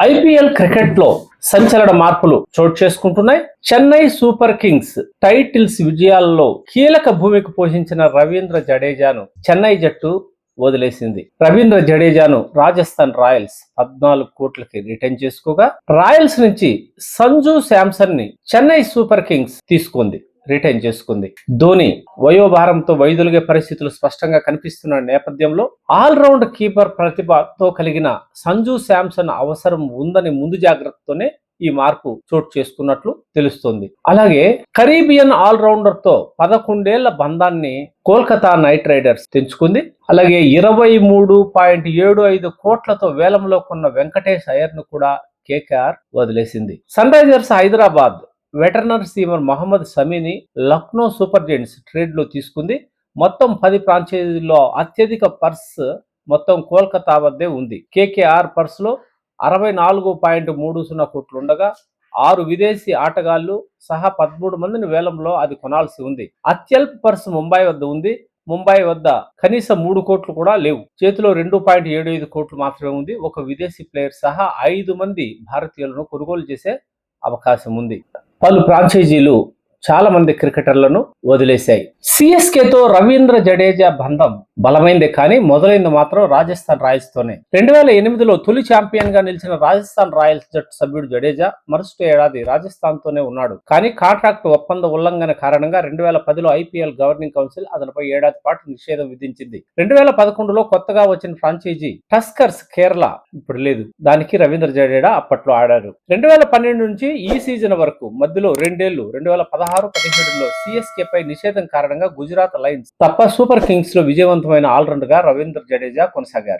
IPL cricket లో సంచలన మార్పులు చోటు చేసుకుంటున్నాయి. చెన్నై సూపర్ కింగ్స్ టైటిల్స్ విజయాల్లో కీలక భూమిక పోషించిన రవీంద్ర జడేజాను చెన్నై జట్టు వదిలేసింది. రవీంద్ర జడేజాను రాజస్థాన్ రాయల్స్ 14 కోట్లకి రిటైన్ చేసుకోగా, రాయల్స్ నుంచి సంజు శాంసన్ ని చెన్నై సూపర్ కింగ్స్ తీసుకుంది, రిటైన్ చేసుకుంది. ధోని వయోభారంతో వైదొలిగే పరిస్థితులు స్పష్టంగా కనిపిస్తున్న నేపథ్యంలో ఆల్రౌండ్ కీపర్ ప్రతిభతో కలిగిన సంజు శాంసన్ అవసరం ఉందని ముందు జాగ్రత్తతోనే ఈ మార్పు చోటు చేసుకున్నట్లు తెలుస్తోంది. అలాగే కరీబియన్ ఆల్రౌండర్ తో 11 ఏళ్ల బంధాన్ని కోల్కతా నైట్ రైడర్స్ తెంచుకుంది. అలాగే 23.75 కోట్లతో వేలంలో కొన్న వెంకటేష్ అయ్యర్ ను కూడా కేకేఆర్ వదిలేసింది. Sunrisers Hyderabad veterinary seamer Mohammed షమీని లక్నో సూపర్ జెయింట్స్ ట్రేడ్ లో తీసుకుంది. మొత్తం 10 ఫ్రాంచైజీల్లో అత్యధిక పర్స్ మొత్తం కోల్కతా వద్దే ఉంది. కేకేఆర్ పర్స్ లో 64.30 కోట్లు ఉండగా 6 విదేశీ ఆటగాళ్లు సహా 13 మందిని వేలంలో అది కొనాల్సి ఉంది. అత్యల్ప పర్స్ ముంబై వద్ద ఉంది. ముంబై వద్ద కనీసం 3 కోట్లు కూడా లేవు. చేతిలో 2.75 కోట్లు మాత్రమే ఉంది. ఒక విదేశీ ప్లేయర్ సహా 5 మంది భారతీయులను కొనుగోలు చేసే అవకాశం ఉంది. పలు ఫ్రాంచైజీలు చాలా మంది క్రికెటర్లను వదిలేశాయి. సిఎస్కేతో రవీంద్ర జడేజా బంధం బలమైందే కానీ మొదలైంది మాత్రం రాజస్థాన్ రాయల్స్ తోనే. 2008లో తొలి ఛాంపియన్ గా నిలిచిన రాజస్థాన్ రాయల్స్ జట్టు సభ్యుడు జడేజా మరుసటి ఏడాది రాజస్థాన్ తోనే ఉన్నాడు. కానీ కాంట్రాక్ట్ ఒప్పంద ఉల్లంఘన కారణంగా 2010లో ఐపీఎల్ గవర్నింగ్ కౌన్సిల్ అతనిపై ఏడాది పాటు నిషేధం విధించింది. 2011లో కొత్తగా వచ్చిన ఫ్రాంచైజీ టస్కర్స్ కేరళ ఇప్పుడు లేదు. దానికి రవీంద్ర జడేజా అప్పట్లో ఆడారు. 2012 నుంచి ఈ సీజన్ వరకు మధ్యలో 2 ఏళ్లు 2016-17లో సిఎస్కే పై నిషేధం కారణంగా గుజరాత్ లయన్స్ తప్ప సూపర్ కింగ్స్ లో విజయవంతమైన ఆల్రౌండర్ గా రవీంద్ర జడేజా కొనసాగారు.